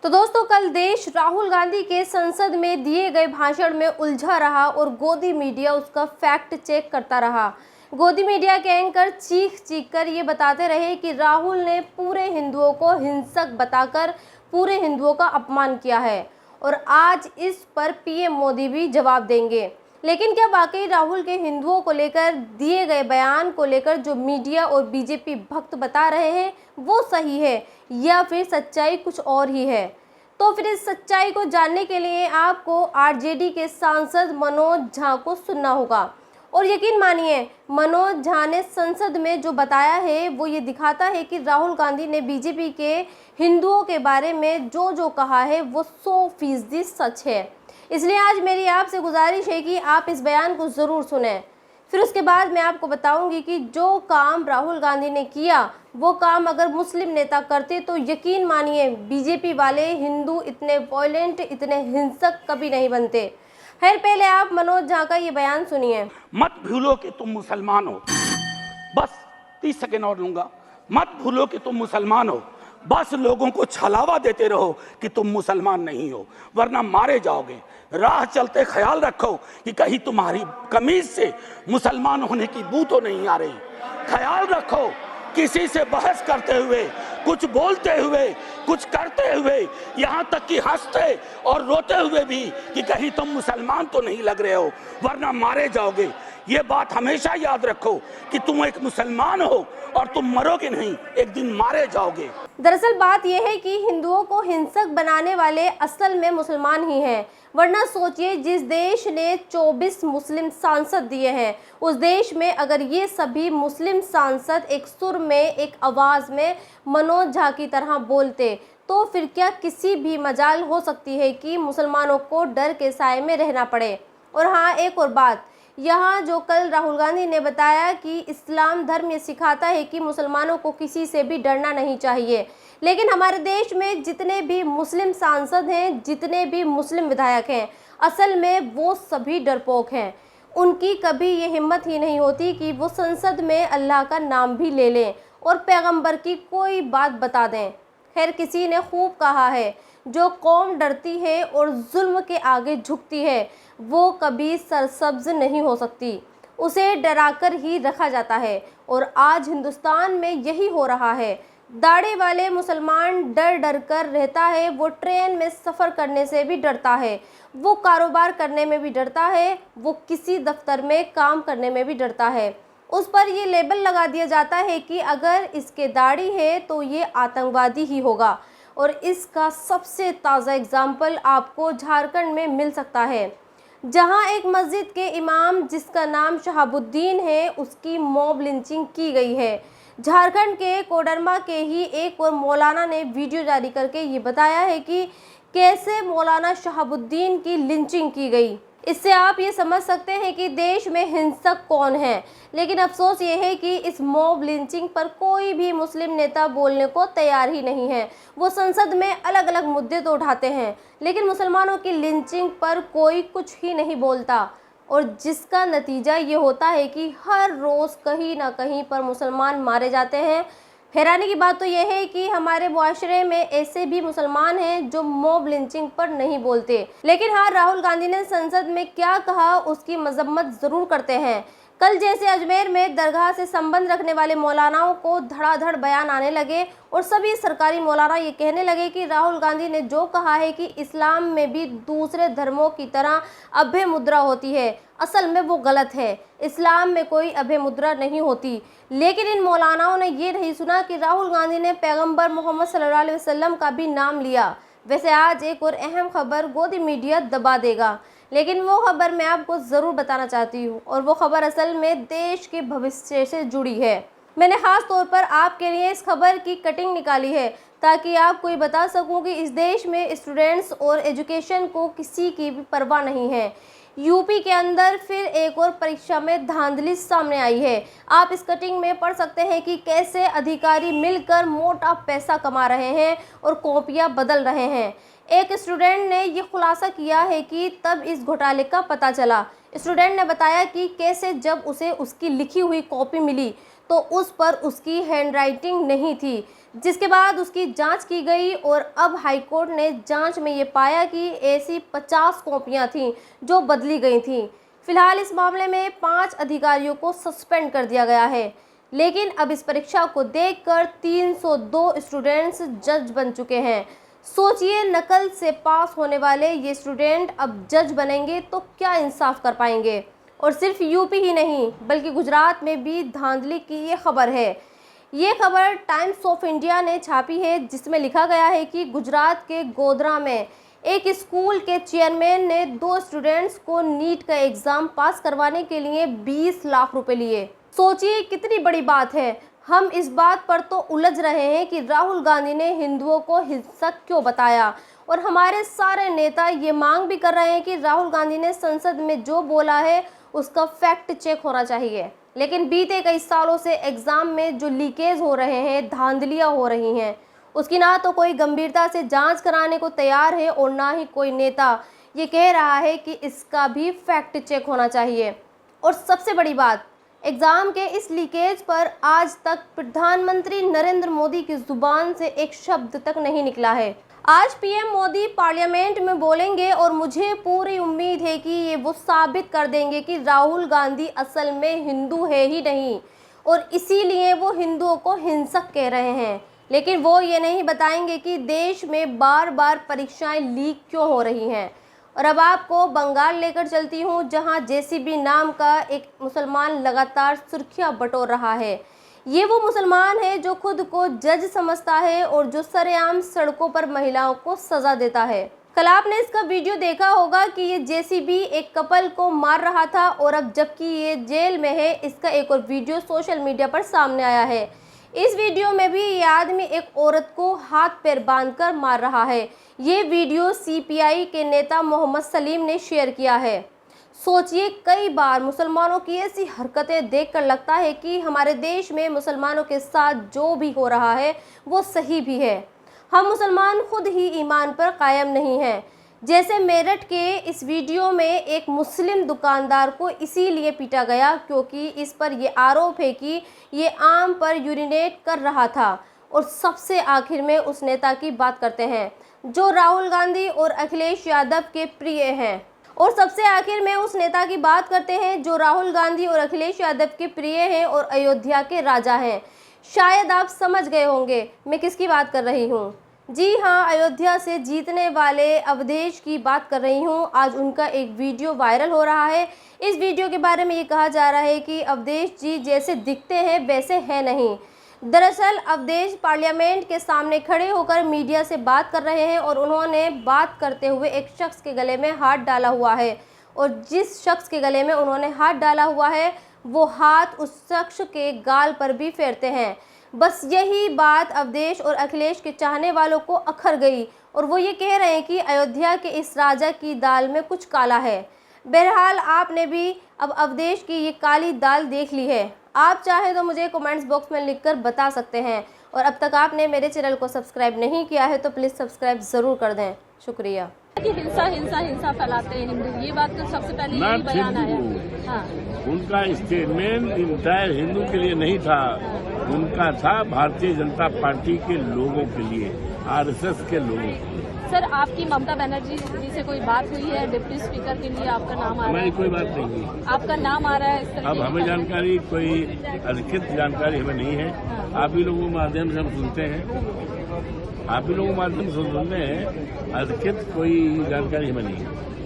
तो दोस्तों, कल देश राहुल गांधी के संसद में दिए गए भाषण में उलझा रहा और गोदी मीडिया उसका फैक्ट चेक करता रहा। गोदी मीडिया के एंकर चीख चीख कर ये बताते रहे कि राहुल ने पूरे हिंदुओं को हिंसक बताकर पूरे हिंदुओं का अपमान किया है और आज इस पर पीएम मोदी भी जवाब देंगे। लेकिन क्या वाकई राहुल के हिंदुओं को लेकर दिए गए बयान को लेकर जो मीडिया और बीजेपी भक्त बता रहे हैं वो सही है या फिर सच्चाई कुछ और ही है? तो फिर इस सच्चाई को जानने के लिए आपको आरजेडी के सांसद मनोज झा को सुनना होगा। और यकीन मानिए, मनोज झा ने संसद में जो बताया है वो ये दिखाता है कि राहुल गांधी ने बीजेपी के हिंदुओं के बारे में जो जो कहा है वो 100% सच है। इसलिए आज मेरी आपसे गुजारिश है कि आप इस बयान को ज़रूर सुनें। फिर उसके बाद मैं आपको बताऊंगी कि जो काम राहुल गांधी ने किया वो काम अगर मुस्लिम नेता करते तो यकीन मानिए बीजेपी वाले हिंदू इतने वॉयलेंट, इतने हिंसक कभी नहीं बनते। खैर, पहले आप मनोज झा का ये बयान सुनिए। मत भूलो कि तुम मुसलमान हो। बस 30 सेकेंड और लूंगा। मत भूलो कि तुम मुसलमान हो। बस लोगों को छलावा देते रहो कि तुम मुसलमान नहीं हो, वरना मारे जाओगे। राह चलते ख्याल रखो कि कहीं तुम्हारी कमीज से मुसलमान होने की बू तो नहीं आ रही। ख्याल रखो किसी से बहस करते हुए, कुछ बोलते हुए, कुछ करते हुए, यहाँ तक कि हंसते और रोते हुए भी कि कहीं तुम मुसलमान तो नहीं लग रहे हो, वरना मारे जाओगे। ये बात हमेशा याद रखो कि तुम एक मुसलमान हो और तुम मरोगे नहीं, एक दिन मारे जाओगे। दरअसल बात यह है कि हिंदुओं को हिंसक बनाने वाले असल में मुसलमान ही हैं। वरना सोचिए, जिस देश ने 24 मुस्लिम सांसद दिए हैं उस देश में अगर ये सभी मुस्लिम सांसद एक सुर में, एक आवाज़ में मनोज झा की तरह बोलते तो फिर क्या किसी भी मजाल हो सकती है कि मुसलमानों को डर के साए में रहना पड़े। और हाँ, एक और बात, यहाँ जो कल राहुल गांधी ने बताया कि इस्लाम धर्म ये सिखाता है कि मुसलमानों को किसी से भी डरना नहीं चाहिए, लेकिन हमारे देश में जितने भी मुस्लिम सांसद हैं, जितने भी मुस्लिम विधायक हैं, असल में वो सभी डरपोक हैं। उनकी कभी ये हिम्मत ही नहीं होती कि वो संसद में अल्लाह का नाम भी ले लें और पैगंबर की कोई बात बता दें। खैर, किसी ने खूब कहा है, जो कौम डरती है और जुल्म के आगे झुकती है वो कभी सरसब्ज नहीं हो सकती, उसे डराकर ही रखा जाता है। और आज हिंदुस्तान में यही हो रहा है। दाढ़ी वाले मुसलमान डर डर कर रहता है, वो ट्रेन में सफ़र करने से भी डरता है, वो कारोबार करने में भी डरता है, वो किसी दफ्तर में काम करने में भी डरता है। उस पर ये लेबल लगा दिया जाता है कि अगर इसके दाढ़ी है तो ये आतंकवादी ही होगा। और इसका सबसे ताज़ा एग्जाम्पल आपको झारखंड में मिल सकता है, जहां एक मस्जिद के इमाम जिसका नाम शहाबुद्दीन है उसकी मॉब लिंचिंग की गई है। झारखंड के कोडरमा के ही एक और मौलाना ने वीडियो जारी करके ये बताया है कि कैसे मौलाना शहाबुद्दीन की लिंचिंग की गई। इससे आप ये समझ सकते हैं कि देश में हिंसक कौन है। लेकिन अफसोस ये है कि इस मॉब लिंचिंग पर कोई भी मुस्लिम नेता बोलने को तैयार ही नहीं है। वो संसद में अलग अलग मुद्दे तो उठाते हैं, लेकिन मुसलमानों की लिंचिंग पर कोई कुछ ही नहीं बोलता। और जिसका नतीजा ये होता है कि हर रोज़ कहीं ना कहीं पर मुसलमान मारे जाते हैं। हैरानी की बात तो यह है कि हमारे मुआशरे में ऐसे भी मुसलमान हैं जो मॉब लिंचिंग पर नहीं बोलते। लेकिन हाँ, राहुल गांधी ने संसद में क्या कहा उसकी मजम्मत ज़रूर करते हैं। कल जैसे अजमेर में दरगाह से संबंध रखने वाले मौलानाओं को धड़ाधड़ बयान आने लगे और सभी सरकारी मौलाना ये कहने लगे कि राहुल गांधी ने जो कहा है कि इस्लाम में भी दूसरे धर्मों की तरह अभय मुद्रा होती है, असल में वो गलत है। इस्लाम में कोई अभय मुद्रा नहीं होती। लेकिन इन मौलानाओं ने ये नहीं सुना कि राहुल गांधी ने पैगंबर मोहम्मद सल्लल्लाहु अलैहि वसल्लम का भी नाम लिया। वैसे आज एक और अहम खबर गोदी मीडिया दबा देगा, लेकिन वो खबर मैं आपको ज़रूर बताना चाहती हूँ और वो खबर असल में देश के भविष्य से जुड़ी है। मैंने ख़ास तौर पर आपके लिए इस खबर की कटिंग निकाली है ताकि आपको ये बता सकूँ कि इस देश में स्टूडेंट्स और एजुकेशन को किसी की भी परवाह नहीं है। यूपी के अंदर फिर एक और परीक्षा में धांधली सामने आई है। आप इस कटिंग में पढ़ सकते हैं कि कैसे अधिकारी मिलकर मोटा पैसा कमा रहे हैं और कॉपियां बदल रहे हैं। एक स्टूडेंट ने ये खुलासा किया है कि तब इस घोटाले का पता चला। स्टूडेंट ने बताया कि कैसे जब उसे उसकी लिखी हुई कॉपी मिली तो उस पर उसकी हैंडराइटिंग नहीं थी, जिसके बाद उसकी जांच की गई और अब हाईकोर्ट ने जांच में ये पाया कि ऐसी 50 कॉपियां थीं जो बदली गई थीं। फिलहाल इस मामले में 5 अधिकारियों को सस्पेंड कर दिया गया है, लेकिन अब इस परीक्षा को देखकर 302 स्टूडेंट्स जज बन चुके हैं। सोचिए, नकल से पास होने वाले ये स्टूडेंट अब जज बनेंगे तो क्या इंसाफ कर पाएंगे। और सिर्फ यूपी ही नहीं बल्कि गुजरात में भी धांधली की ये खबर है। ये खबर टाइम्स ऑफ इंडिया ने छापी है, जिसमें लिखा गया है कि गुजरात के गोधरा में एक स्कूल के चेयरमैन ने 2 स्टूडेंट्स को नीट का एग्ज़ाम पास करवाने के लिए 20 लाख रुपए लिए। सोचिए कितनी बड़ी बात है। हम इस बात पर तो उलझ रहे हैं कि राहुल गांधी ने हिंदुओं को हिंसक क्यों बताया, और हमारे सारे नेता ये मांग भी कर रहे हैं कि राहुल गांधी ने संसद में जो बोला है उसका फैक्ट चेक होना चाहिए। लेकिन बीते कई सालों से एग्ज़ाम में जो लीकेज हो रहे हैं, धांधलियाँ हो रही हैं, उसकी ना तो कोई गंभीरता से जांच कराने को तैयार है और ना ही कोई नेता ये कह रहा है कि इसका भी फैक्ट चेक होना चाहिए। और सबसे बड़ी बात, एग्ज़ाम के इस लीकेज पर आज तक प्रधानमंत्री नरेंद्र मोदी की ज़ुबान से एक शब्द तक नहीं निकला है। आज पीएम मोदी पार्लियामेंट में बोलेंगे और मुझे पूरी उम्मीद है कि ये वो साबित कर देंगे कि राहुल गांधी असल में हिंदू है ही नहीं और इसीलिए वो हिंदुओं को हिंसक कह रहे हैं। लेकिन वो ये नहीं बताएंगे कि देश में बार बार परीक्षाएं लीक क्यों हो रही हैं। और अब आपको बंगाल लेकर चलती हूँ, जहाँ जेसीबी नाम का एक मुसलमान लगातार सुर्खियाँ बटोर रहा है। ये वो मुसलमान है जो खुद को जज समझता है और जो सरेआम सड़कों पर महिलाओं को सजा देता है। कल आपने इसका वीडियो देखा होगा कि ये जेसीबी एक कपल को मार रहा था और अब जबकि ये जेल में है, इसका एक और वीडियो सोशल मीडिया पर सामने आया है। इस वीडियो में भी ये आदमी एक औरत को हाथ पैर बांधकर मार रहा है। ये वीडियो सीपीआई के नेता मोहम्मद सलीम ने शेयर किया है। सोचिए, कई बार मुसलमानों की ऐसी हरकतें देखकर लगता है कि हमारे देश में मुसलमानों के साथ जो भी हो रहा है वो सही भी है। हम मुसलमान खुद ही ईमान पर कायम नहीं हैं। जैसे मेरठ के इस वीडियो में एक मुस्लिम दुकानदार को इसीलिए पीटा गया क्योंकि इस पर यह आरोप है कि ये आम पर यूरिनेट कर रहा था। और सबसे आखिर में उस नेता की बात करते हैं जो राहुल गांधी और अखिलेश यादव के प्रिय हैं। और सबसे आखिर में उस नेता की बात करते हैं जो राहुल गांधी और अखिलेश यादव के प्रिय हैं और अयोध्या के राजा हैं। शायद आप समझ गए होंगे मैं किसकी बात कर रही हूँ। जी हाँ, अयोध्या से जीतने वाले अवधेश की बात कर रही हूँ। आज उनका एक वीडियो वायरल हो रहा है। इस वीडियो के बारे में ये कहा जा रहा है कि अवधेश जी जैसे दिखते हैं वैसे हैं नहीं। दरअसल अवधेश पार्लियामेंट के सामने खड़े होकर मीडिया से बात कर रहे हैं और उन्होंने बात करते हुए एक शख्स के गले में हाथ डाला हुआ है और जिस शख्स के गले में उन्होंने हाथ डाला हुआ है वो हाथ उस शख्स के गाल पर भी फेरते हैं। बस यही बात अवधेश और अखिलेश के चाहने वालों को अखर गई और वो ये कह रहे हैं कि अयोध्या के इस राजा की दाल में कुछ काला है। बहरहाल आपने भी अब अवधेश की ये काली दाल देख ली है। आप चाहे तो मुझे कमेंट्स बॉक्स में लिखकर बता सकते हैं। और अब तक आपने मेरे चैनल को सब्सक्राइब नहीं किया है तो प्लीज़ सब्सक्राइब ज़रूर कर दें। शुक्रिया। कि हिंसा हिंसा हिंसा फैलाते हैं हिंदू, ये बात तो सबसे पहले यही बयान आया। हाँ, उनका स्टेटमेंट इंटायर हिंदू के लिए नहीं था, उनका था भारतीय जनता पार्टी के लोगों के लिए, आरएसएस के लोगों के लिए। सर, आपकी ममता बनर्जी जी से कोई बात हुई है? डिप्टी स्पीकर के लिए आपका नाम आ रहा है? हमारी कोई बात नहीं हुई। आपका नाम आ रहा है इस तरह? अब हमें जानकारी, कोई अधिकृत जानकारी हमें नहीं है। आप ही लोगों के माध्यम से हम सुनते हैं, आप ही लोगों के माध्यम से सुनते हैं, अधिकृत कोई जानकारी हमें नहीं है।